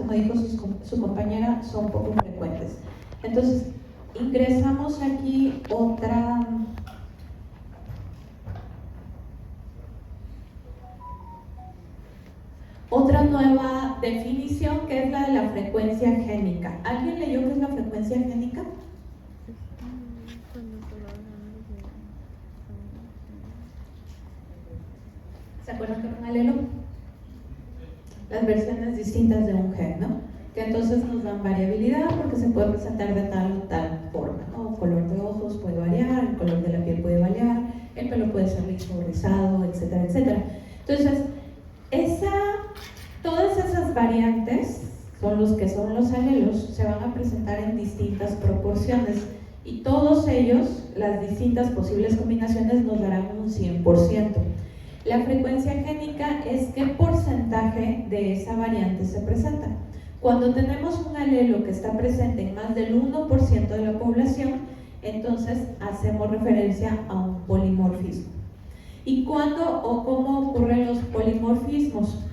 como dijo su compañera, son poco frecuentes. Entonces, ingresamos aquí otra nueva definición, que es la de la frecuencia génica. ¿Alguien leyó qué es la frecuencia génica? ¿Se acuerdan que era un alelo? Las versiones distintas de un gen, ¿no? Que entonces nos dan variabilidad porque se puede presentar de tal o tal forma, ¿no? El color de ojos puede variar, el color de la piel puede variar, el pelo puede ser liso o rizado, etcétera, etcétera. Entonces, todas esas variantes son los alelos, se van a presentar en distintas proporciones y todos ellos, las distintas posibles combinaciones, nos darán un 100%. La frecuencia génica es qué porcentaje de esa variante se presenta. Cuando tenemos un alelo que está presente en más del 1% de la población, entonces hacemos referencia a un polimorfismo. ¿Y cuándo o cómo ocurren los polimorfismos?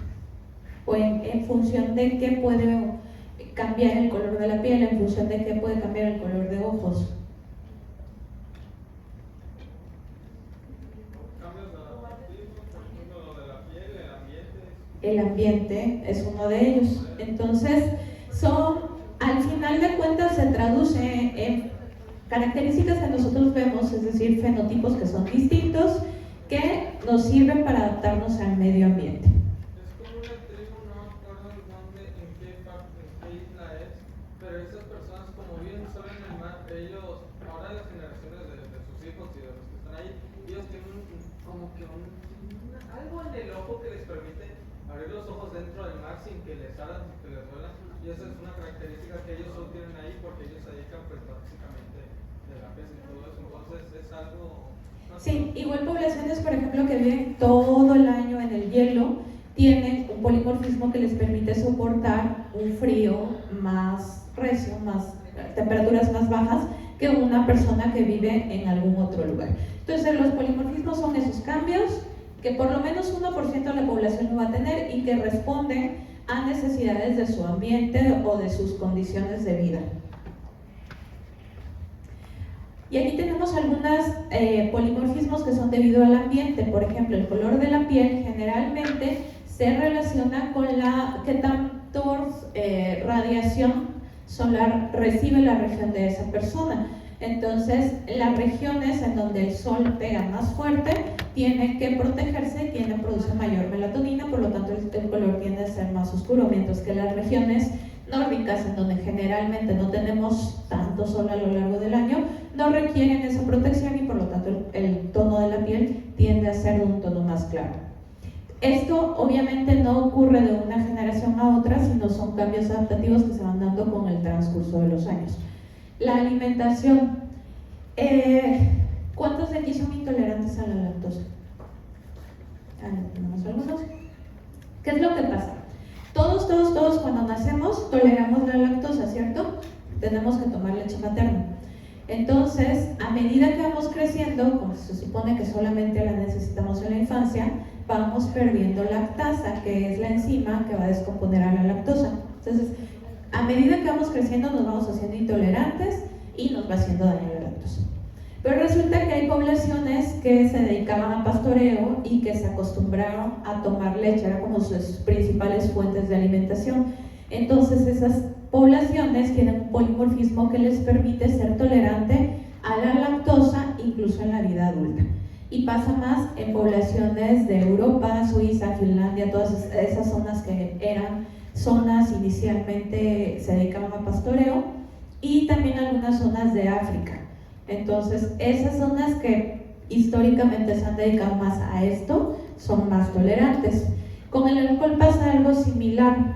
O en función de qué puede cambiar el color de la piel, en función de qué puede cambiar el color de ojos. El ambiente es uno de ellos. Entonces, al final de cuentas se traduce en características que nosotros vemos, es decir, fenotipos que son distintos, que nos sirven para adaptarnos al medio ambiente. Es como una tribu, no me acuerdo en dónde, en qué isla es, pero esas personas, como viven solo en el mar, ellos, ahora las generaciones de sus hijos y de los que están ahí, ellos tienen como que algo en el ojo que les permite abrir los ojos dentro del mar sin que les hagan, sin que les duelan, y esa es una característica que ellos solo tienen ahí porque ellos se dedican pues básicamente de la pesca y todo eso, entonces es algo... Sí, igual poblaciones, por ejemplo, que viven todo el año en el hielo, tienen un polimorfismo que les permite soportar un frío más recio, temperaturas más bajas que una persona que vive en algún otro lugar. Entonces, los polimorfismos son esos cambios que por lo menos 1% de la población lo va a tener y que responden a necesidades de su ambiente o de sus condiciones de vida. Y aquí tenemos algunos polimorfismos que son debido al ambiente. Por ejemplo, el color de la piel generalmente se relaciona con qué tanto radiación solar recibe la región de esa persona. Entonces, las regiones en donde el sol pega más fuerte tienen que protegerse, producen mayor melatonina, por lo tanto el color tiende a ser más oscuro, mientras que las regiones nórdicas, en donde generalmente no tenemos tanto sol a lo largo del año, no requieren esa protección y por lo tanto el tono de la piel tiende a ser un tono más claro. Esto obviamente no ocurre de una generación a otra, sino son cambios adaptativos que se van dando con el transcurso de los años. La alimentación. ¿Cuántos de aquí son intolerantes a la lactosa? ¿Tenemos algunos? ¿Qué es lo que pasa? Todos cuando nacemos toleramos la lactosa, ¿cierto? Tenemos que tomar leche materna. Entonces, a medida que vamos creciendo, como se supone que solamente la necesitamos en la infancia, vamos perdiendo lactasa, que es la enzima que va a descomponer a la lactosa. Entonces, a medida que vamos creciendo nos vamos haciendo intolerantes y nos va haciendo daño la lactosa. Pero resulta que hay poblaciones que se dedicaban a pastoreo y que se acostumbraron a tomar leche, era como sus principales fuentes de alimentación. Entonces esas poblaciones tienen un polimorfismo que les permite ser tolerante a la lactosa incluso en la vida adulta. Y pasa más en poblaciones de Europa, Suiza, Finlandia, todas esas zonas que eran zonas inicialmente se dedicaban a pastoreo, y también algunas zonas de África. Entonces, esas zonas que históricamente se han dedicado más a esto son más tolerantes. Con el alcohol pasa algo similar.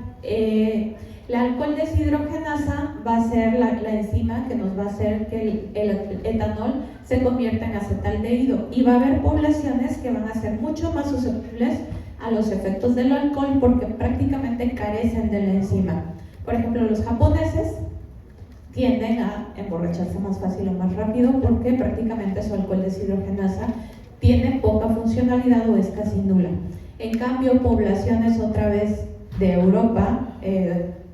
La alcohol deshidrogenasa va a ser la enzima que nos va a hacer que el etanol se convierta en acetaldehído, y va a haber poblaciones que van a ser mucho más susceptibles a los efectos del alcohol porque prácticamente carecen de la enzima. Por ejemplo, los japoneses tienden a emborracharse más fácil o más rápido porque prácticamente su alcohol deshidrogenasa tiene poca funcionalidad o es casi nula. En cambio, poblaciones otra vez de Europa,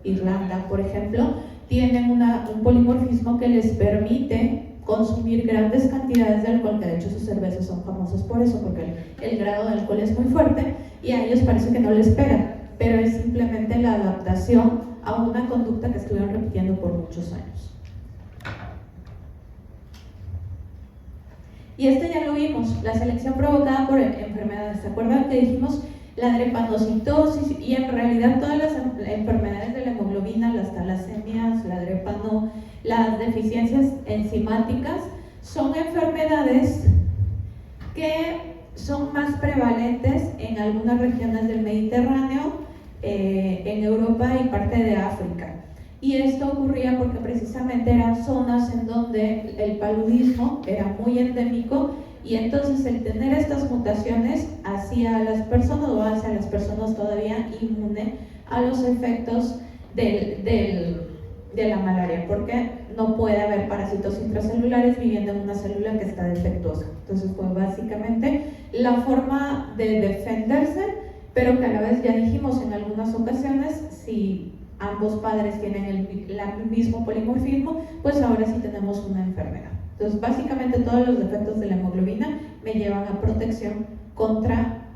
Irlanda, por ejemplo, tienen un polimorfismo que les permite consumir grandes cantidades de alcohol, que de hecho sus cervezas son famosas por eso, porque el grado de alcohol es muy fuerte y a ellos parece que no les pega, pero es simplemente la adaptación a una conducta que estuvieron repitiendo por muchos años. Y ya lo vimos, la selección provocada por enfermedades. ¿Se acuerdan que dijimos la drepanocitosis? Y en realidad todas las enfermedades de la hemoglobina, las talasemias, la drepano, las deficiencias enzimáticas, son enfermedades que son más prevalentes en algunas regiones del Mediterráneo, en Europa y parte de África. Y esto ocurría porque precisamente eran zonas en donde el paludismo era muy endémico, y entonces el tener estas mutaciones hacía a las personas, o hace a las personas todavía inmune a los efectos de la malaria, porque no puede haber parásitos intracelulares viviendo en una célula que está defectuosa. Entonces fue básicamente la forma de defenderse, pero que a la vez, ya dijimos en algunas ocasiones, si ambos padres tienen el mismo polimorfismo, pues ahora sí tenemos una enfermedad. Entonces, básicamente todos los defectos de la hemoglobina me llevan a protección contra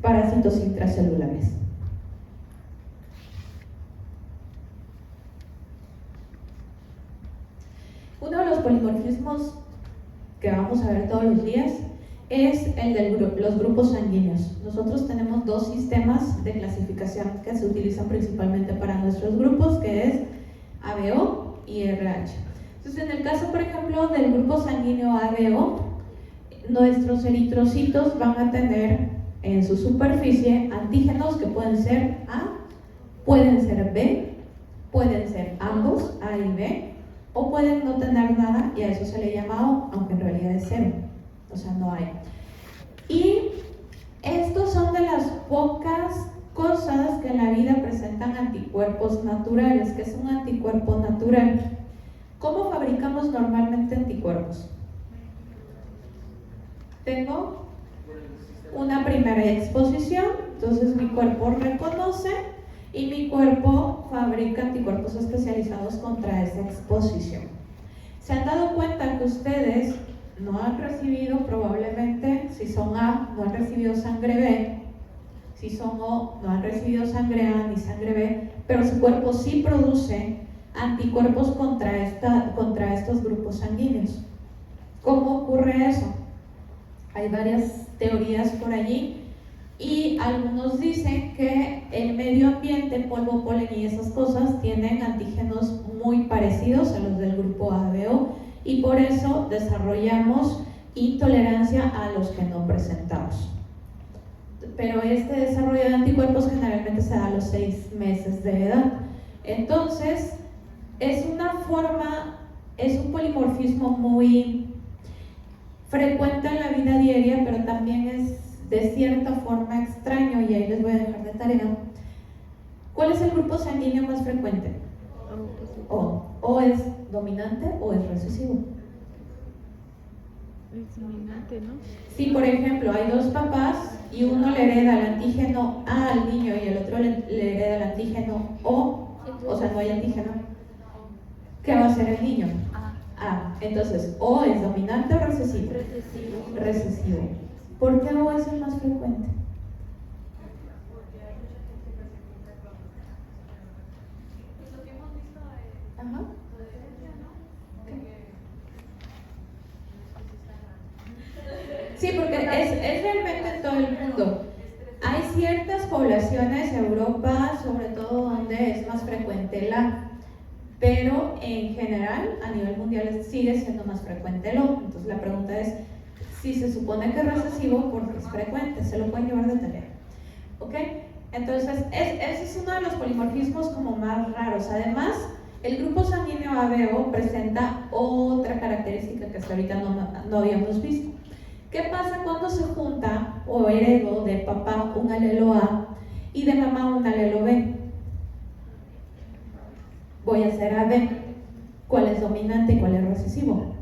parásitos intracelulares. Uno de los polimorfismos que vamos a ver todos los días es el de los grupos sanguíneos. Nosotros tenemos dos sistemas de clasificación que se utilizan principalmente para nuestros grupos, que es ABO y RH. Entonces, en el caso, por ejemplo, del grupo sanguíneo ABO, nuestros eritrocitos van a tener en su superficie antígenos que pueden ser A, pueden ser B, pueden ser ambos, A y B, o pueden no tener nada, y a eso se le llama O, aunque en realidad es cero. O sea, no hay. Y estos son de las pocas cosas que en la vida presentan anticuerpos naturales. ¿Qué es un anticuerpo natural? ¿Cómo fabricamos normalmente anticuerpos? Tengo una primera exposición, entonces mi cuerpo reconoce y mi cuerpo fabrica anticuerpos especializados contra esa exposición. ¿Se han dado cuenta que ustedes no han recibido, probablemente, si son A, no han recibido sangre B, si son O, no han recibido sangre A ni sangre B, pero su cuerpo sí produce anticuerpos contra estos grupos sanguíneos? ¿Cómo ocurre eso? Hay varias teorías por allí, y algunos dicen que el medio ambiente, polvo, polen y esas cosas tienen antígenos muy parecidos a los del grupo ABO, y por eso desarrollamos intolerancia a los que no presentamos. Pero este desarrollo de anticuerpos generalmente se da a los 6 meses de edad. Entonces, es un polimorfismo muy frecuente en la vida diaria, pero también es de cierta forma extraño, y ahí les voy a dejar de tarea. ¿Cuál es el grupo sanguíneo más frecuente? O. O es dominante o es recesivo. Es dominante, ¿no? Si, por ejemplo, hay dos papás y uno le hereda el antígeno A al niño y el otro le hereda el antígeno o sea, no hay antígeno, ¿qué va a hacer el niño? A. Entonces, ¿O es dominante o recesivo? Recesivo. ¿Por qué O es el más frecuente? Ajá. Sí, porque es realmente en todo el mundo. Hay ciertas poblaciones, Europa sobre todo, donde es más frecuente el A, pero en general a nivel mundial sigue siendo más frecuente el O. Entonces la pregunta es, si se supone que es recesivo, ¿por qué es frecuente? Se lo pueden llevar de tarea. ¿Ok? Entonces ese es uno de los polimorfismos como más raros. Además, el grupo sanguíneo ABO presenta otra característica que hasta ahorita no habíamos visto. ¿Qué pasa cuando se junta o heredo de papá un alelo A y de mamá un alelo B? Voy a hacer AB. ¿Cuál es dominante y cuál es recesivo?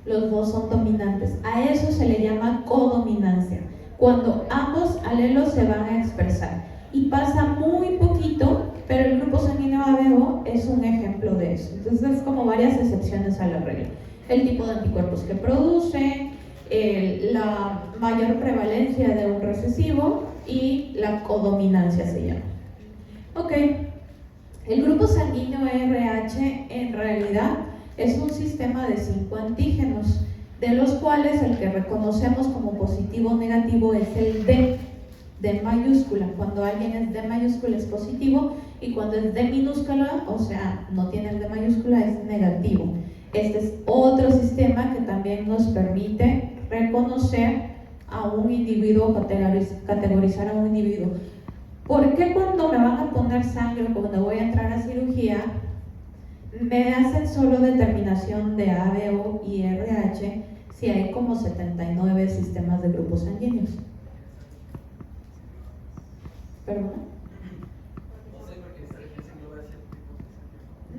Los dos son dominantes. A eso se le llama codominancia, cuando ambos alelos se van a expresar. y pasa muy poquito, pero el grupo sanguíneo ABO es un ejemplo de eso. Entonces es como varias excepciones a la regla. El tipo de anticuerpos que produce, la mayor prevalencia de un recesivo y la codominancia se llama. Ok, el grupo sanguíneo RH en realidad es un sistema de 5 antígenos, de los cuales el que reconocemos como positivo o negativo es el D mayúscula. Cuando alguien es D mayúscula es positivo, y cuando es D minúscula, o sea, no tiene el D mayúscula, es negativo. Este es otro sistema que también nos permite reconocer a un individuo, categorizar a un individuo. ¿Por qué cuando me van a poner sangre o cuando voy a entrar a cirugía me hacen solo determinación de ABO y RH si hay como 79 sistemas de grupos sanguíneos? ¿Perdón?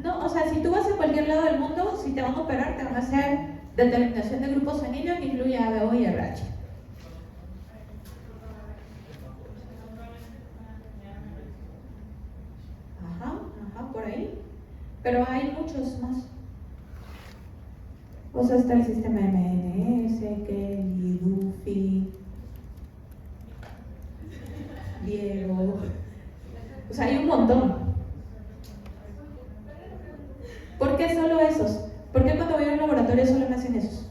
No, o sea, si tú vas a cualquier lado del mundo, si te van a operar, te van a hacer determinación de grupos sanguíneos que incluye ABO y RH. Ajá, por ahí. Pero hay muchos más. O sea, está el sistema MNS, Kelly, Duffy, Diego. O sea, hay un montón. ¿Por qué solo esos? ¿Por qué cuando voy a un laboratorio solo me hacen esos?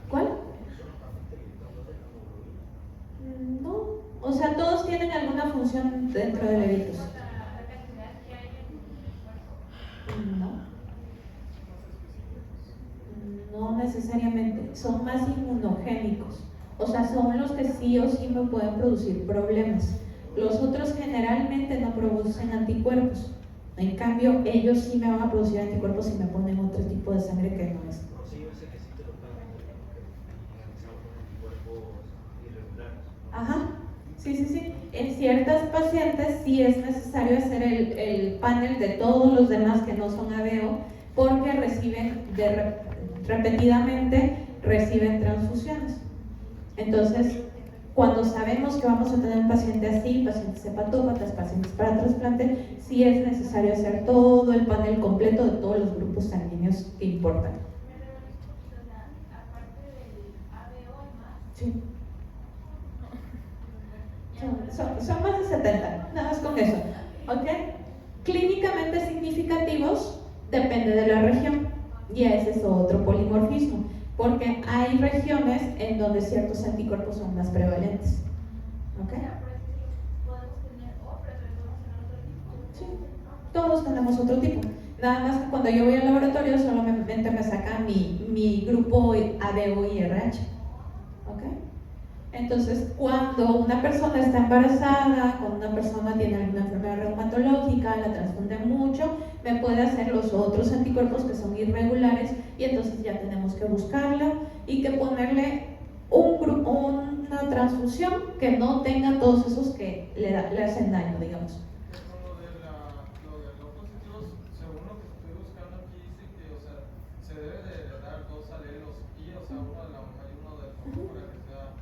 ¿Cuál? No. O sea, todos tienen alguna función dentro del evitus. No necesariamente, son más inmunogénicos, o sea, son los que sí o sí me pueden producir problemas. Los otros generalmente no producen anticuerpos, en cambio ellos sí me van a producir anticuerpos si me ponen otro tipo de sangre que no es. Sí, yo sé que sí te lo pagan, porque con anticuerpos irregulares. Ajá, sí. En ciertas pacientes sí es necesario hacer el panel de todos los demás que no son ABO, porque repetidamente reciben transfusiones. Entonces, cuando sabemos que vamos a tener un paciente así, pacientes hepatópatas, pacientes para trasplante, sí es necesario hacer todo el panel completo de todos los grupos sanguíneos que importan. Sí. Son más de 70, nada más con eso. ¿Ok? Clínicamente significativos depende de la región, y ese es otro polimorfismo, porque hay regiones en donde ciertos anticuerpos son más prevalentes. ¿Ok? Sí, todos tenemos otro tipo. Nada más que cuando yo voy al laboratorio solamente me sacan mi grupo ABO y RH. ¿Ok? Entonces, cuando una persona está embarazada, cuando una persona tiene alguna enfermedad reumatológica, la transfunde mucho, me puede hacer los otros anticuerpos que son irregulares, y entonces ya tenemos que buscarla y que ponerle una transfusión que no tenga todos esos que le hacen daño, digamos. Lo de los positivos, según lo que estoy buscando aquí, dice que, o sea, se debe de dar 2 alelos y, o sea, uno de la mamá y uno del papá para que sea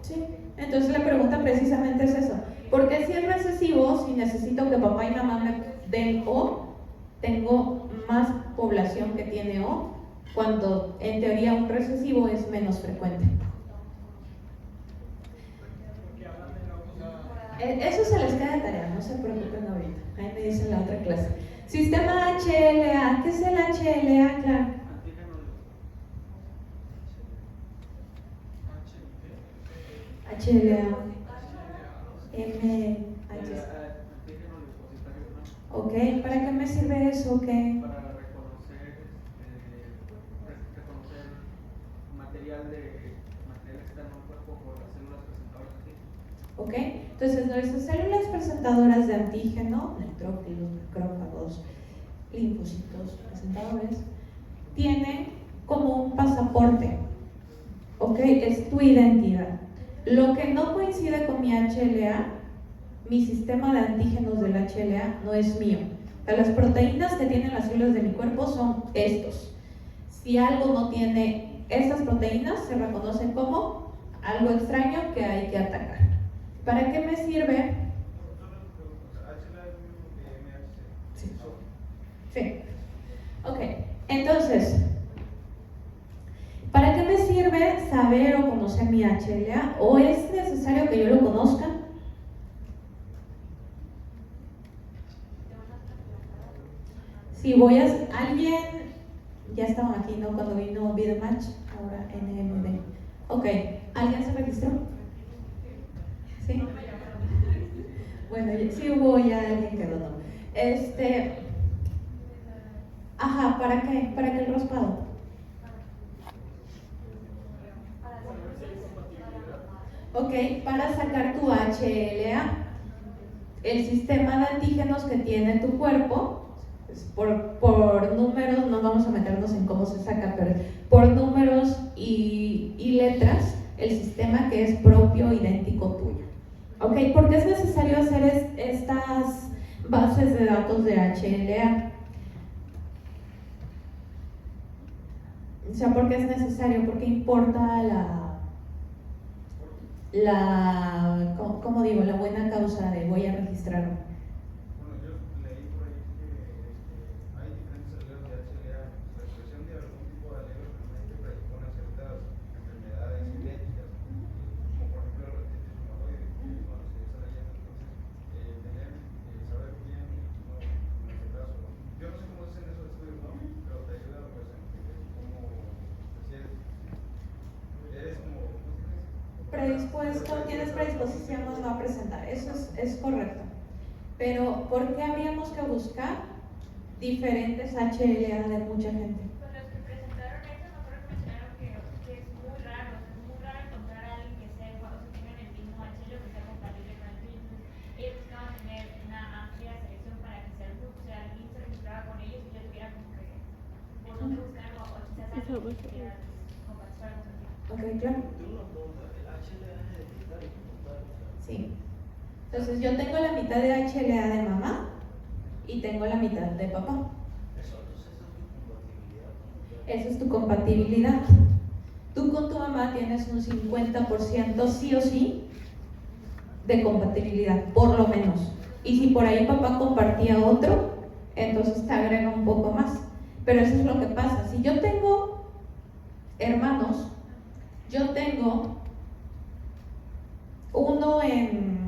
Sí, entonces la pregunta precisamente es eso. Porque si es recesivo, si necesito que papá y mamá me den O, tengo más población que tiene O, cuando en teoría un recesivo es menos frecuente. Eso se les queda de tarea, no se preocupen ahorita. Ahí me dicen la otra clase. Sistema HLA, ¿qué es el HLA? Claro. HLA, Ok, ¿para qué me sirve eso? Okay. Para reconocer material externo al cuerpo por las células presentadoras de antígeno. Ok, entonces nuestras células presentadoras de antígeno, neutrófilos, macrófagos, linfocitos presentadores, tienen como un pasaporte. Ok, es tu identidad. Lo que no coincide con mi HLA, mi sistema de antígenos del HLA no es mío. O sea, las proteínas que tienen las células de mi cuerpo son estos. Si algo no tiene estas proteínas, se reconocen como algo extraño que hay que atacar. ¿Para qué me sirve? Sí. Sí. Ok, entonces, ¿para qué me sirve saber o conocer mi HLA? ¿O es necesario que yo lo conozca? Si voy a... Alguien... Ya estaban aquí, ¿no? Cuando vino VideoMatch, ahora NMD. Ok, ¿alguien se registró? ¿Sí? Bueno, sí hubo ya alguien que donó. Ajá, ¿para qué? ¿Para qué el raspado? Ok, para sacar tu HLA. El sistema de antígenos que tiene tu cuerpo, por números, no vamos a meternos en cómo se saca, pero por números y letras, el sistema que es propio, idéntico tuyo. Ok, ¿por qué es necesario hacer estas bases de datos de HLA? O sea, ¿por qué es necesario? ¿Por qué importa ¿cómo digo? La buena causa de voy a registrarme. Bueno, yo leí por ahí que hay diferentes alelos de HLA. La expresión de algún tipo de alelo normalmente predispone a ciertas enfermedades genéticas, como por ejemplo el artritis reumatoide, cuando se desarrolla. Entonces, saber bien, no, en este caso, yo no sé cómo se hacen esos estudios, ¿no? Pero te ayuda pues a entender cómo, si eres como Predispuesto, tienes predisposición, nos va a presentar, eso es correcto. Pero, ¿por qué habríamos que buscar diferentes HLA de mucha gente? Pues los que presentaron eso, me acuerdo que mencionaron que es muy raro encontrar a alguien que sea igual, o sea, tengan el mismo HLA o que sea compatible con el tuyo. Entonces, ellos buscaban tener una amplia selección para que sea el grupo, o sea, alguien se registraba con ellos y yo tuviera como que por dónde buscar o quizás alguien que quiera compartir algo contigo. Ok, claro. Sí. Entonces yo tengo la mitad de HLA de mamá y tengo la mitad de papá. Esa es tu compatibilidad. Tú con tu mamá tienes un 50% sí o sí de compatibilidad, por lo menos. Y si por ahí papá compartía otro, entonces te agrega un poco más. Pero eso es lo que pasa. Si yo tengo hermanos, yo tengo uno en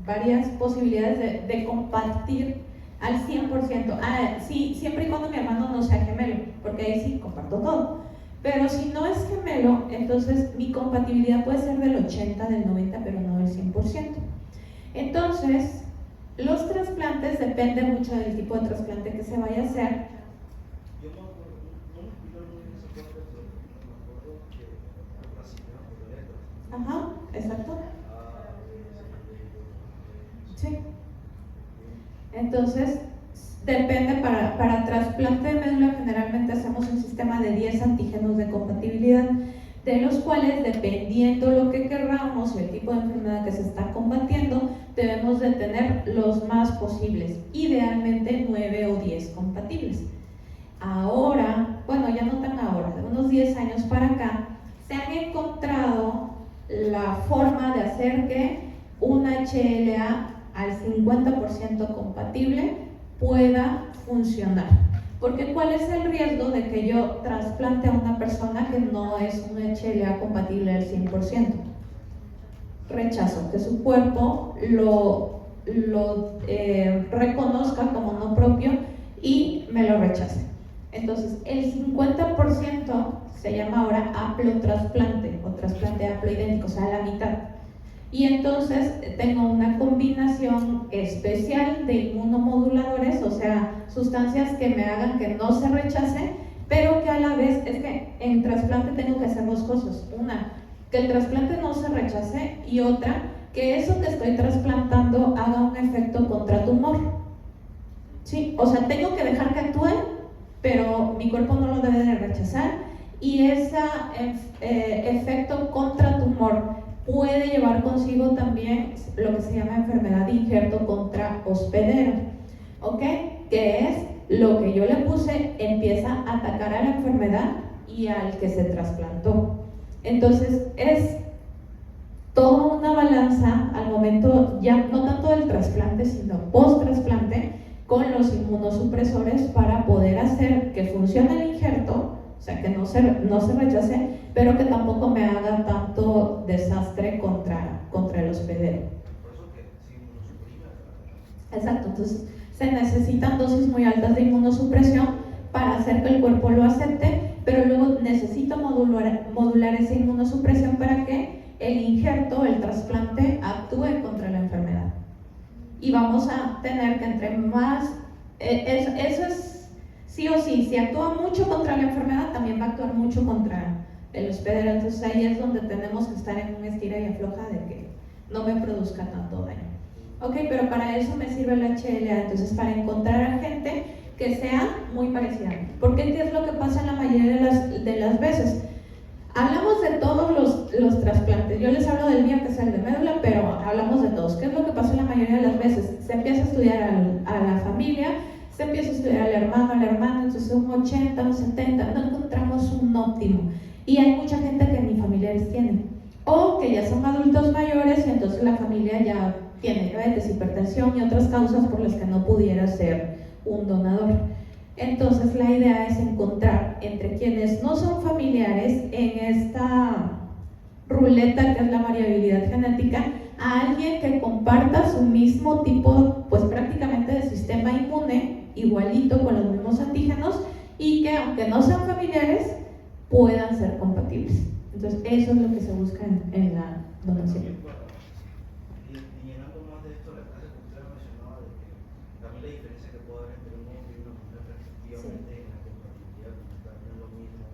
varias posibilidades de compartir al 100%. Sí, siempre y cuando mi hermano no sea gemelo, porque ahí sí comparto todo. Pero si no es gemelo, entonces mi compatibilidad puede ser del 80, del 90, pero no del 100%. Entonces, los trasplantes depende mucho del tipo de trasplante que se vaya a hacer. Yo no me explicaron muy bien esa parte, pero me acuerdo que la señora por letras. Ajá, exacto. Sí. Entonces, depende, para trasplante de médula generalmente hacemos un sistema de 10 antígenos de compatibilidad, de los cuales, dependiendo lo que querramos y el tipo de enfermedad que se está combatiendo, debemos de tener los más posibles, idealmente 9 o 10 compatibles. Ahora, bueno, ya no tan ahora, de unos 10 años para acá, se han encontrado la forma de hacer que un HLA al 50% compatible pueda funcionar. Porque ¿cuál es el riesgo de que yo trasplante a una persona que no es un HLA compatible al 100%? Rechazo, que su cuerpo lo reconozca como no propio y me lo rechace. Entonces, el 50% se llama ahora haplotrasplante o trasplante haploidéntico, o sea, la mitad. Y entonces tengo una combinación especial de inmunomoduladores, o sea, sustancias que me hagan que no se rechace, pero que a la vez, es que en trasplante tengo que hacer dos cosas. Una, que el trasplante no se rechace, y otra, que eso que estoy trasplantando haga un efecto contra tumor. ¿Sí? O sea, tengo que dejar que actúe, pero mi cuerpo no lo debe de rechazar, y ese efecto contra tumor puede llevar consigo también lo que se llama enfermedad de injerto contra hospedero, ¿ok? Que es lo que yo le puse empieza a atacar a la enfermedad y al que se trasplantó. Entonces es toda una balanza al momento, ya no tanto del trasplante, sino post-trasplante, con los inmunosupresores para poder hacer que funcione el injerto, o sea, que no se rechace, pero que tampoco me haga tanto desastre contra el hospedero. Por eso que sí, inmunosuprime. Exacto, entonces se necesitan dosis muy altas de inmunosupresión para hacer que el cuerpo lo acepte, pero luego necesito modular esa inmunosupresión para que el injerto, el trasplante, actúe contra la enfermedad. Y vamos a tener que entre más, eso es sí o sí, si actúa mucho contra la enfermedad, también va a actuar mucho contra el hospedero. Entonces ahí es donde tenemos que estar en un estira y afloja de que no me produzca tanto daño. Ok, pero para eso me sirve la HLA, entonces para encontrar a gente que sea muy parecida. Porque ¿qué es lo que pasa en la mayoría de las veces? Hablamos de todos los trasplantes. Yo les hablo del mío, que es el de médula, pero hablamos de todos. ¿Qué es lo que pasa en la mayoría de las veces? Se empieza a estudiar a la familia, se empieza a estudiar al hermano, entonces un 80, un 70, no encontramos un óptimo. Y hay mucha gente que ni familiares tienen. O que ya son adultos mayores y entonces la familia ya tiene diabetes, hipertensión y otras causas por las que no pudiera ser un donador. Entonces la idea es encontrar entre quienes no son familiares en esta ruleta que es la variabilidad genética a alguien que comparta su mismo tipo, pues prácticamente de sistema inmune, igualito con los mismos antígenos y que aunque no sean familiares puedan ser compatibles. Entonces eso es lo que se busca en la donación. Y llenando más de esto, la clase que usted mencionaba de que también la diferencia que puede haber entre un hombre y una mujer respectivamente en la compatibilidad, también es lo mismo.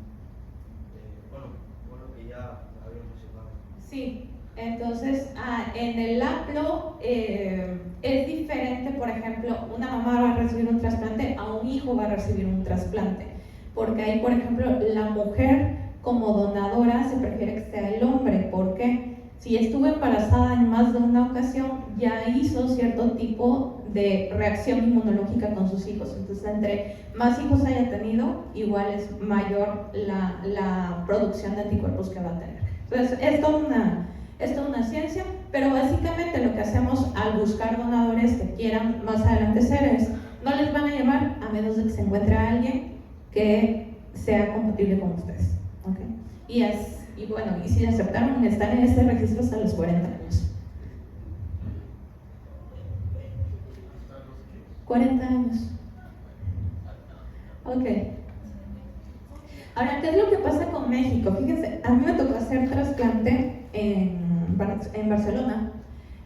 Bueno, que ya había mencionado. Sí, entonces en el APLO es diferente, por ejemplo, una mamá va a recibir un trasplante, a un hijo va a recibir un trasplante, porque ahí, por ejemplo, la mujer como donadora se prefiere que sea el hombre. ¿Por qué? Si estuvo embarazada en más de una ocasión, ya hizo cierto tipo de reacción inmunológica con sus hijos. Entonces, entre más hijos haya tenido, igual es mayor la producción de anticuerpos que va a tener. Entonces, es toda una ciencia, pero básicamente lo que hacemos al buscar donadores que quieran más adelante ser es, no les van a llamar a menos de que se encuentre a alguien que sea compatible con ustedes. ¿Okay? Y bueno, y si aceptaron estar en este registro hasta los 40 años. 40 años. Ok. Ahora, ¿qué es lo que pasa con México? Fíjense, a mí me tocó hacer trasplante en Barcelona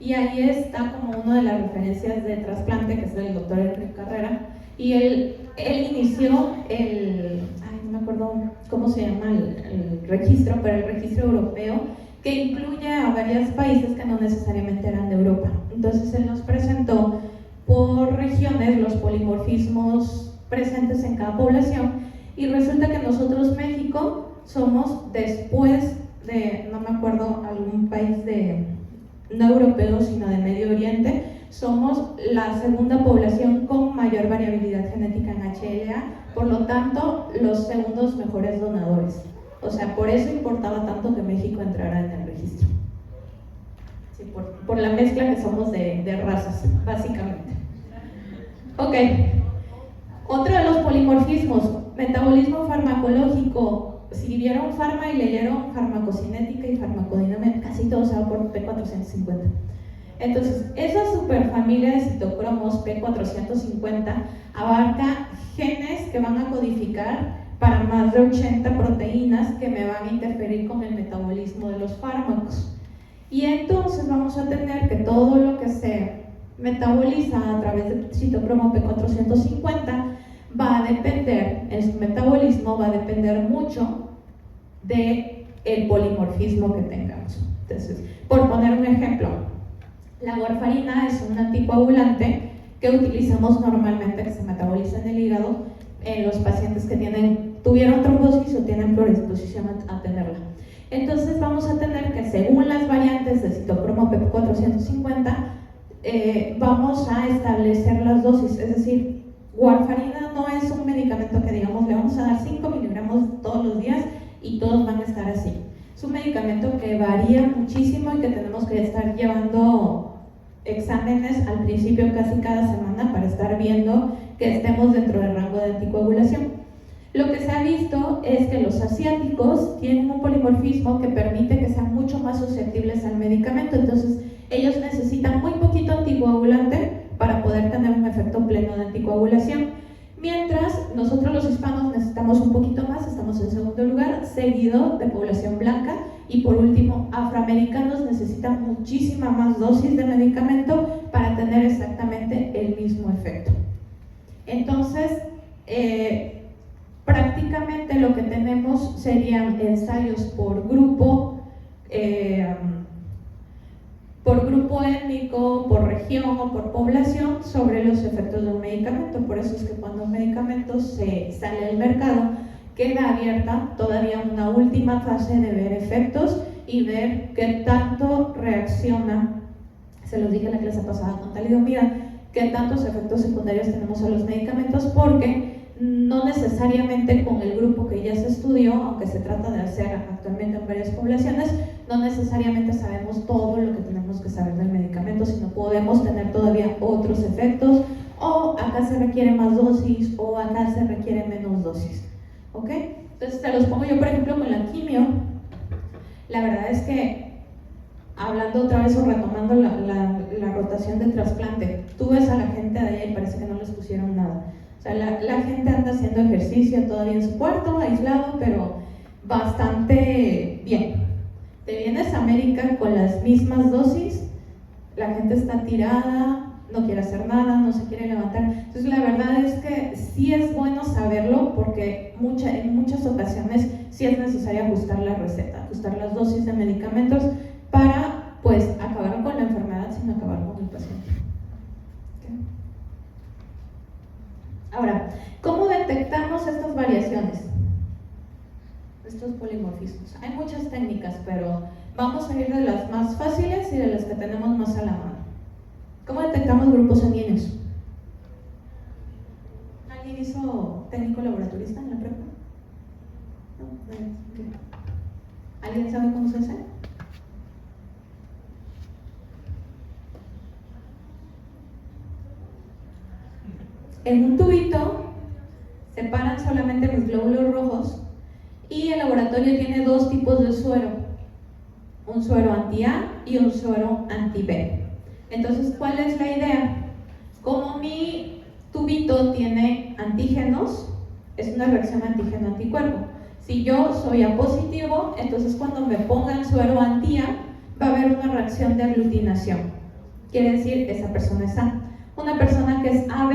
y ahí está como una de las referencias de trasplante, que es del doctor Enrique Carrera, y él inició no me acuerdo cómo se llama el registro, pero el registro europeo, que incluye a varios países que no necesariamente eran de Europa. Entonces él nos presentó por regiones los polimorfismos presentes en cada población y resulta que nosotros, México, somos después de, no me acuerdo, algún país no europeo, sino de Medio Oriente, somos la segunda población con mayor variabilidad genética en HLA, por lo tanto, los segundos mejores donadores. O sea, por eso importaba tanto que México entrara en el registro. Sí, por la mezcla que somos de razas, básicamente. Ok. Otro de los polimorfismos, metabolismo farmacológico. Si vieron farma y leyeron farmacocinética y farmacodinámica, casi todo se va por P450. Entonces, esa superfamilia de citocromos P450 abarca genes que van a codificar para más de 80 proteínas que me van a interferir con el metabolismo de los fármacos. Y entonces vamos a tener que todo lo que se metaboliza a través del citocromo P450 va a depender, en su metabolismo va a depender mucho del polimorfismo que tengamos. Entonces, por poner un ejemplo, la warfarina es un anticoagulante que utilizamos normalmente, que se metaboliza en el hígado en los pacientes que tuvieron trombosis o tienen predisposición a tenerla. Entonces vamos a tener que, según las variantes de citocromo P450, vamos a establecer las dosis. Es decir, warfarina no es un medicamento que digamos le vamos a dar 5 miligramos todos los días y todos van a estar así. Es Es un medicamento que varía muchísimo y que tenemos que estar llevando exámenes al principio casi cada semana para estar viendo que estemos dentro del rango de anticoagulación. Lo que se ha visto es que los asiáticos tienen un polimorfismo que permite que sean mucho más susceptibles al medicamento, entonces ellos necesitan muy poquito anticoagulante para poder tener un efecto pleno de anticoagulación, mientras nosotros los hispanos necesitamos un poquito más, estamos en segundo lugar, seguido de población blanca, y por último, afroamericanos necesitan muchísima más dosis de medicamento para tener exactamente el mismo efecto. Entonces, prácticamente lo que tenemos serían ensayos por grupo étnico, por región o por población sobre los efectos de un medicamento. Por eso es que cuando un medicamento se sale al mercado, queda abierta todavía una última fase de ver efectos y ver qué tanto reacciona, se los dije en la clase pasada con talidomida, qué tantos efectos secundarios tenemos a los medicamentos, porque no necesariamente con el grupo que ya se estudió, aunque se trata de hacer actualmente en varias poblaciones, no necesariamente sabemos todo lo que tenemos que saber del medicamento, sino podemos tener todavía otros efectos, o acá se requiere más dosis, o acá se requiere menos dosis. ¿Ok? Entonces te los pongo yo, por ejemplo, con la quimio. La verdad es que, hablando otra vez o retomando la rotación del trasplante, tú ves a la gente de allá y parece que no les pusieron nada. O sea, la gente anda haciendo ejercicio todavía en su cuarto, aislado, pero bastante bien. Te vienes a América con las mismas dosis, la gente está tirada, no quiere hacer nada, no se quiere levantar. Entonces la verdad es que sí es bueno saberlo, porque en muchas ocasiones sí es necesario ajustar la receta, ajustar las dosis de medicamentos para pues acabar con la enfermedad sin acabar con el paciente. ¿Okay? Ahora, ¿cómo detectamos estas variaciones? Estos polimorfismos. Hay muchas técnicas, pero vamos a ir de las más fáciles y de las que tenemos más a la mano. ¿Cómo detectamos grupos sanguíneos? ¿Alguien hizo técnico laboratorista en la prepa? No, okay. ¿Alguien sabe cómo se hace? En un tubito separan solamente los glóbulos rojos y el laboratorio tiene dos tipos de suero, un suero anti-A y un suero anti-B. Entonces, ¿cuál es la idea? Como mi tubito tiene antígenos, es una reacción antígeno-anticuerpo. Si yo soy A positivo, entonces cuando me pongan suero anti-A, va a haber una reacción de aglutinación. Quiere decir, esa persona es A. Una persona que es AB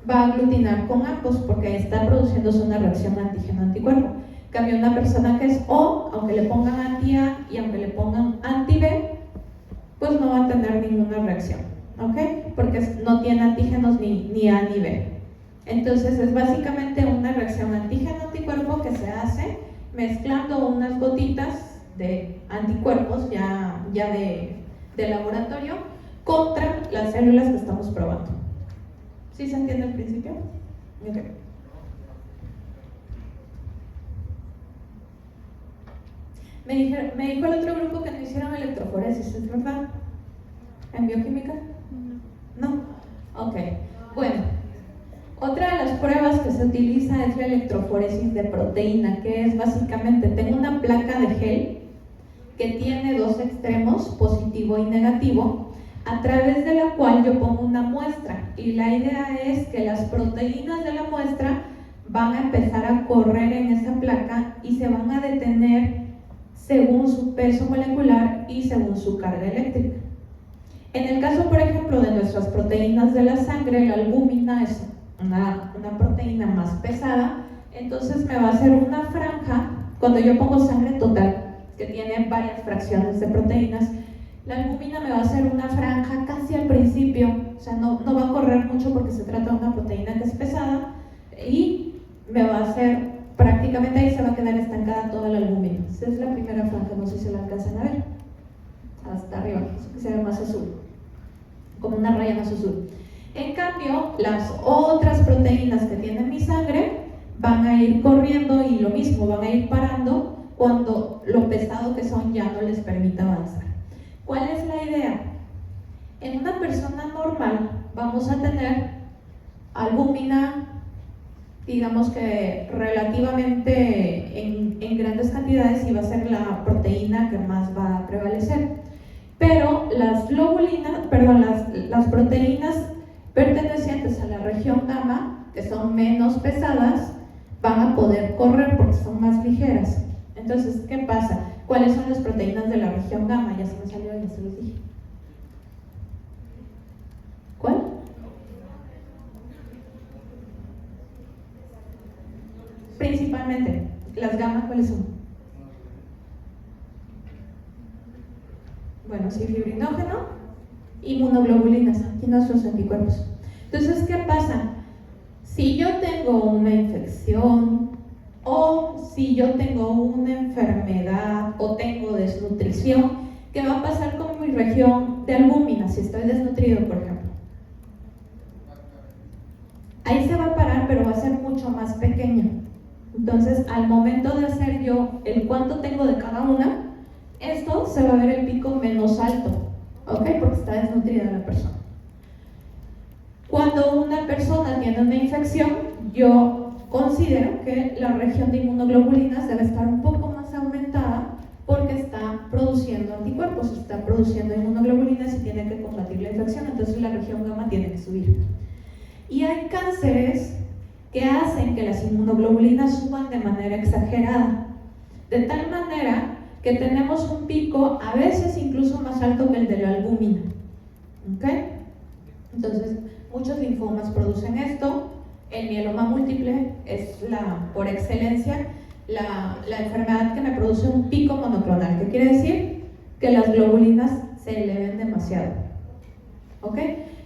va a aglutinar con ambos porque está produciéndose una reacción antígeno-anticuerpo. En cambio, una persona que es O, aunque le pongan anti-A y aunque le pongan anti-B, pues no va a tener ninguna reacción, ¿ok? Porque no tiene antígenos ni A ni B. Entonces es básicamente una reacción antígeno-anticuerpo que se hace mezclando unas gotitas de anticuerpos ya de laboratorio contra las células que estamos probando. ¿Sí se entiende al principio? Okay. Me dijo el otro grupo que no hicieron electroforesis, ¿es verdad? ¿En bioquímica? No. Ok. Bueno, otra de las pruebas que se utiliza es la electroforesis de proteína, que es básicamente, tengo una placa de gel que tiene dos extremos, positivo y negativo, a través de la cual yo pongo una muestra, y la idea es que las proteínas de la muestra van a empezar a correr en esa placa y se van a detener según su peso molecular y según su carga eléctrica. En el caso, por ejemplo, de nuestras proteínas de la sangre, la albúmina es una proteína más pesada, entonces me va a hacer una franja, cuando yo pongo sangre total, que tiene varias fracciones de proteínas, la albúmina me va a hacer una franja casi al principio, o sea, no va a correr mucho porque se trata de una proteína que es pesada, y me va a hacer, prácticamente ahí se va a quedar estancada toda la albúmina. Esa es la primera franja, no sé si la alcanzan a ver, hasta arriba, eso que se ve más azul, como una raya más azul. En cambio, las otras proteínas que tienen mi sangre van a ir corriendo y lo mismo, van a ir parando cuando lo pesado que son ya no les permite avanzar. ¿Cuál es la idea? En una persona normal vamos a tener albúmina, digamos que relativamente en grandes cantidades, y va a ser la proteína que más va a prevalecer. Pero las globulinas, perdón, las proteínas pertenecientes a la región gamma, que son menos pesadas, van a poder correr porque son más ligeras. Entonces, ¿qué pasa? ¿Cuáles son las proteínas de la región gamma? Ya se me salió, ya se los dije. ¿Cuál? Principalmente, las gamma, ¿cuáles son? Bueno, sí, fibrinógeno, inmunoglobulinas y nuestros anticuerpos. Entonces, ¿qué pasa? Si yo tengo una infección, o si yo tengo una enfermedad, o tengo desnutrición, ¿qué va a pasar con mi región de albúmina si estoy desnutrido, por ejemplo? Ahí se va a parar, pero va a ser mucho más pequeño. Entonces, al momento de hacer yo el cuánto tengo de cada una, esto se va a ver el pico menos alto, ¿ok? Porque está desnutrida la persona. Cuando una persona tiene una infección, yo considero que la región de inmunoglobulinas debe estar un poco más aumentada porque está produciendo anticuerpos, está produciendo inmunoglobulinas y tiene que combatir la infección, entonces la región gamma tiene que subir. Y hay cánceres que hacen que las inmunoglobulinas suban de manera exagerada, de tal manera que tenemos un pico a veces incluso más alto que el de la albúmina, ¿ok? Entonces, muchos linfomas producen esto. El mieloma múltiple es por excelencia la enfermedad que me produce un pico monoclonal, que quiere decir que las globulinas se eleven demasiado, ¿ok?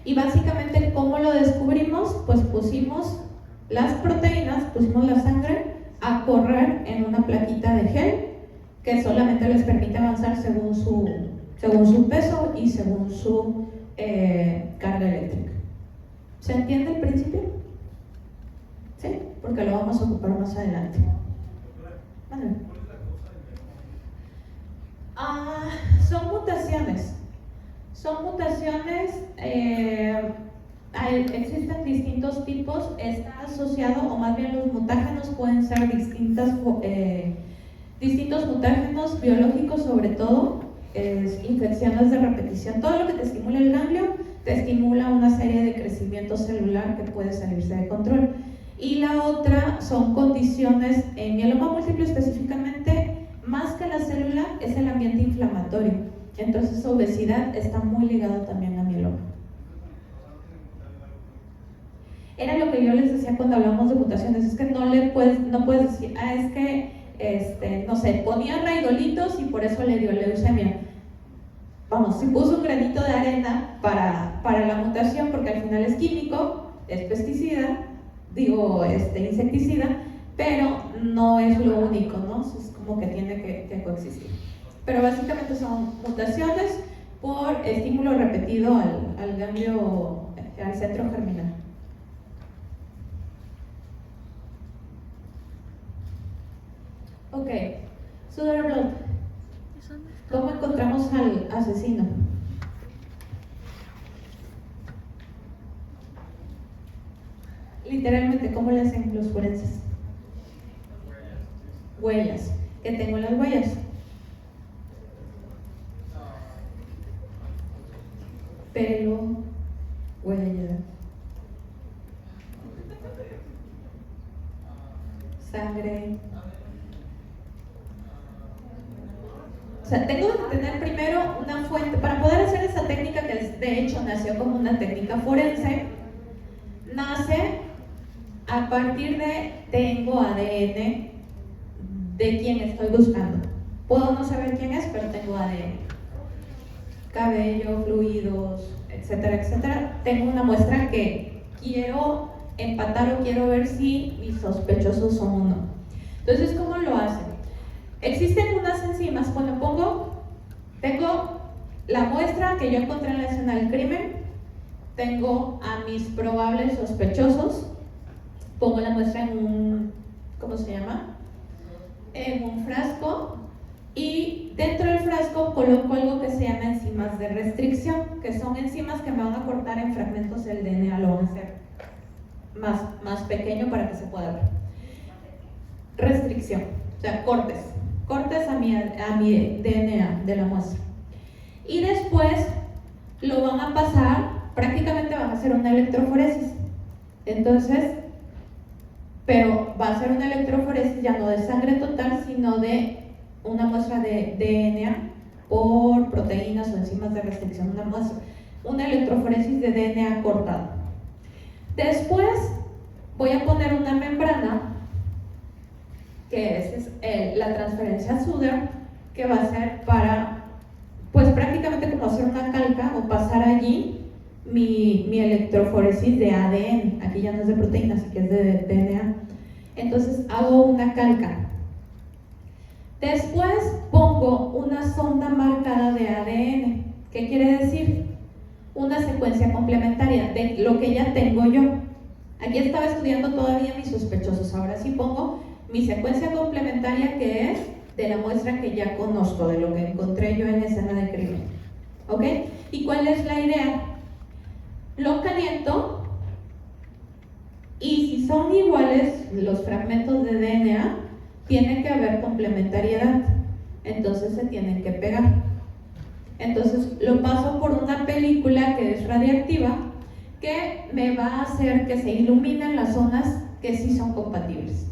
Y básicamente, ¿cómo lo descubrimos? Pues pusimos las proteínas, pusimos la sangre a correr en una plaquita de gel que solamente les permite avanzar según su peso y según su carga eléctrica. ¿Se entiende el principio? ¿Sí? Porque lo vamos a ocupar más adelante. Vale. Son mutaciones. Son mutaciones, existen distintos tipos, está asociado, o más bien los mutágenos pueden ser distintos mutágenos biológicos, sobre todo infecciones de repetición. Todo lo que te estimula el ganglio te estimula una serie de crecimiento celular que puede salirse de control. Y la otra son condiciones, en mieloma múltiple específicamente, más que la célula, es el ambiente inflamatorio. Entonces, obesidad está muy ligado también a mieloma. Era lo que yo les decía cuando hablamos de mutaciones, es que no puedes decir, es que, no sé, ponía raidolitos y por eso le dio leucemia. Vamos, si puso un granito de arena para la mutación, porque al final es químico, es pesticida, insecticida, pero no es lo único, ¿no? Es como que tiene que coexistir. Pero básicamente son mutaciones por estímulo repetido al ganglio, al centro germinal. Ok, Soderblom. ¿Cómo encontramos al asesino? Literalmente, ¿cómo le hacen los forenses? Huellas. ¿Qué tengo en las huellas? Pelo, huella, sangre. O sea, tengo que tener primero una fuente. Para poder hacer esa técnica, que de hecho nació como una técnica forense, nace a partir de tengo ADN de quien estoy buscando. Puedo no saber quién es, pero tengo ADN. Cabello, fluidos, etcétera, etcétera. Tengo una muestra que quiero empatar o quiero ver si mis sospechosos son o no. Entonces, ¿cómo lo hacen? Existen unas enzimas. Bueno, tengo la muestra que yo encontré en la escena del crimen, tengo a mis probables sospechosos, pongo la muestra en un, ¿cómo se llama? en un frasco y dentro del frasco coloco algo que se llama enzimas de restricción, que son enzimas que me van a cortar en fragmentos el DNA, lo van a hacer más pequeño para que se pueda ver. Restricción, o sea, cortes a mi DNA de la muestra. Y después lo van a pasar, prácticamente van a hacer una electroforesis. Entonces, pero va a ser una electroforesis ya no de sangre total, sino de una muestra de DNA por proteínas o enzimas de restricción, una electroforesis de DNA cortado. Después voy a poner una membrana, que es la transferencia Suder, que va a ser para, pues prácticamente como hacer una calca o pasar allí mi electroforesis de ADN. Aquí ya no es de proteínas, aquí es de DNA. Entonces hago una calca. Después pongo una sonda marcada de ADN. ¿Qué quiere decir? Una secuencia complementaria de lo que ya tengo yo. Aquí estaba estudiando todavía mis sospechosos. Ahora sí pongo mi secuencia complementaria, que es de la muestra que ya conozco, de lo que encontré yo en escena de crimen. ¿Ok? ¿Y cuál es la idea? Lo caliento y si son iguales los fragmentos de DNA, tiene que haber complementariedad, entonces se tienen que pegar. Entonces lo paso por una película que es radiactiva, que me va a hacer que se iluminen las zonas que sí son compatibles.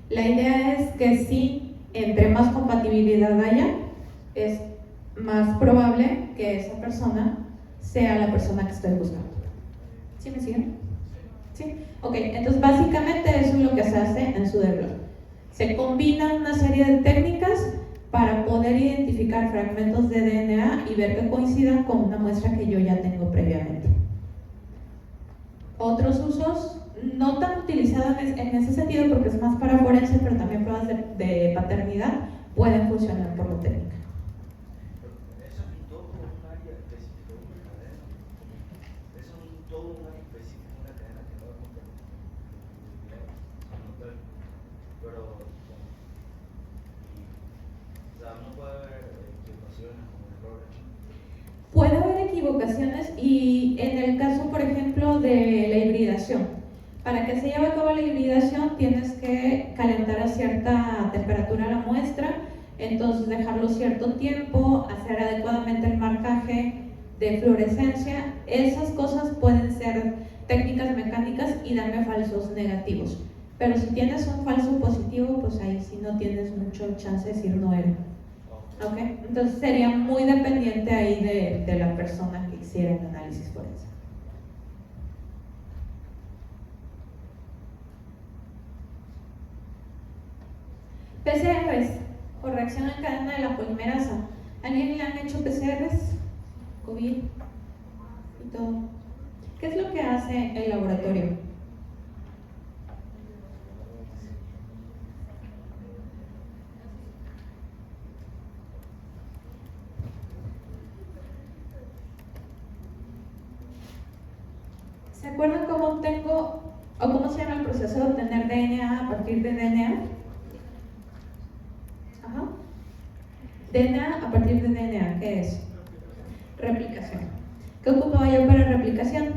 La idea es que sí, entre más compatibilidad haya, es más probable que esa persona sea la persona que estoy buscando. ¿Sí me siguen? ¿Sí? Ok, entonces básicamente eso es lo que se hace en Suderblot. Se combinan una serie de técnicas para poder identificar fragmentos de DNA y ver que coincidan con una muestra que yo ya tengo previamente. Otros usos, no tan utilizados en ese sentido porque es más para forense, pero también pruebas de paternidad pueden funcionar por la técnica. Eso es todo un área específica de una cadena. Eso es todo un área específica de una cadena que no va a compartir. Pero, o sea, no puede haber equivocaciones como errores. Puede haber equivocaciones y en el caso, por ejemplo, de la hibridación. Para que se lleve a cabo la hibridación tienes que calentar a cierta temperatura la muestra, entonces dejarlo cierto tiempo, hacer adecuadamente el marcaje de fluorescencia. Esas cosas pueden ser técnicas mecánicas y darme falsos negativos. Pero si tienes un falso positivo, pues ahí sí no tienes mucho chance de decir no era. ¿Okay? Entonces sería muy dependiente ahí de la persona que hiciera el análisis forense. PCRs, o reacción en cadena de la polimerasa. ¿Alguien le han hecho PCRs? COVID y todo. ¿Qué es lo que hace el laboratorio? ¿Se acuerdan cómo tengo, o cómo se llama el proceso de obtener DNA a partir de DNA? Ajá. DNA a partir de DNA, ¿qué es? Replicación. ¿Qué ocupaba yo para replicación?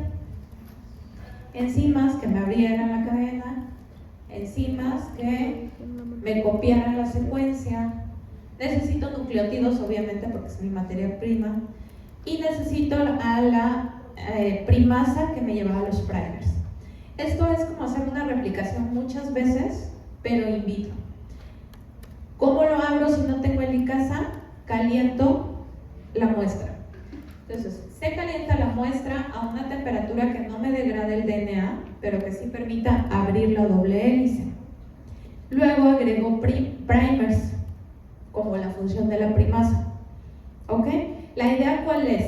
Enzimas que me abrieran la cadena, enzimas que me copiaran la secuencia. Necesito nucleótidos, obviamente, porque es mi materia prima. Y necesito a la primasa que me llevaba a los primers. Esto es como hacer una replicación muchas veces, pero in vitro. ¿Cómo lo abro si no tengo helicasa? Caliento la muestra. Entonces, se calienta la muestra a una temperatura que no me degrade el DNA, pero que sí permita abrir la doble hélice. Luego agrego primers, como la función de la primasa. ¿Ok? La idea, ¿cuál es?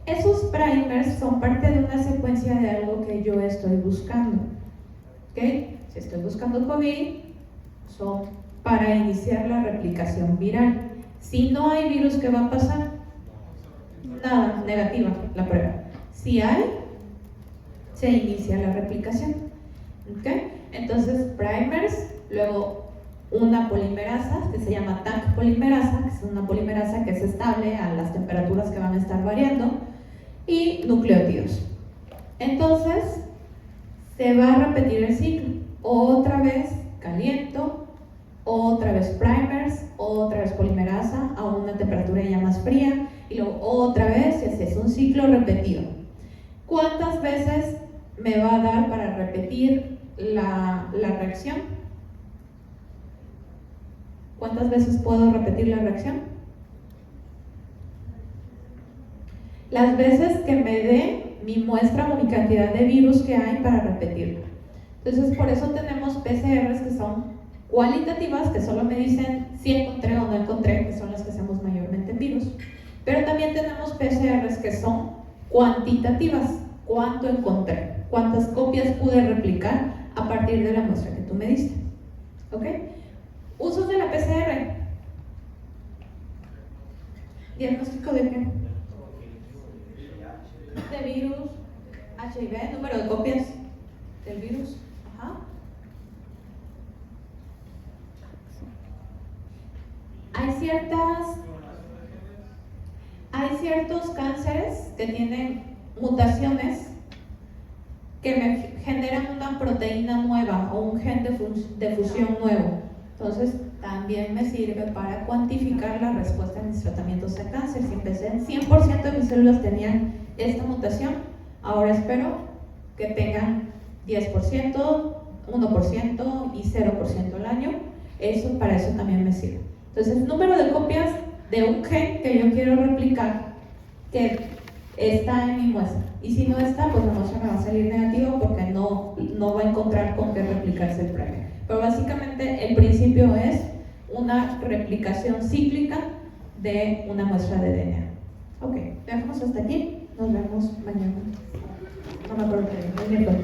Esos primers son parte de una secuencia de algo que yo estoy buscando. ¿Ok? Si estoy buscando COVID, son para iniciar la replicación viral. Si no hay virus, ¿qué va a pasar? Nada, negativa la prueba. Si hay, se inicia la replicación. ¿Ok? Entonces, primers, luego una polimerasa que se llama TAC polimerasa, que es una polimerasa que es estable a las temperaturas que van a estar variando, y nucleótidos. Entonces, se va a repetir el ciclo. Otra vez caliento, otra vez primers, otra vez polimerasa a una temperatura ya más fría, y luego otra vez, y así es un ciclo repetido. ¿Cuántas veces me va a dar para repetir la reacción? ¿Cuántas veces puedo repetir la reacción? Las veces que me dé mi muestra o mi cantidad de virus que hay para repetirla. Entonces, por eso tenemos PCRs que son cualitativas, que solo me dicen si encontré o no encontré, que son las que hacemos mayormente en virus. Pero también tenemos PCRs que son cuantitativas, cuánto encontré, cuántas copias pude replicar a partir de la muestra que tú me diste. ¿Ok? Usos de la PCR. ¿Diagnóstico de qué? De virus, HIV, número de copias del virus. Ajá. Hay ciertos cánceres que tienen mutaciones que me generan una proteína nueva o un gen de fusión nuevo. Entonces, también me sirve para cuantificar la respuesta a mis tratamientos de cáncer. Si empecé en 100% de mis células tenían esta mutación, ahora espero que tengan 10%, 1% y 0% al año. Para eso también me sirve. Entonces, el número de copias de un gen que yo quiero replicar que está en mi muestra. Y si no está, pues la muestra me va a salir negativa porque no va a encontrar con qué replicarse el primer. Pero básicamente el principio es una replicación cíclica de una muestra de DNA. Ok, dejamos hasta aquí. Nos vemos mañana. No me acuerdo qué día, el miércoles.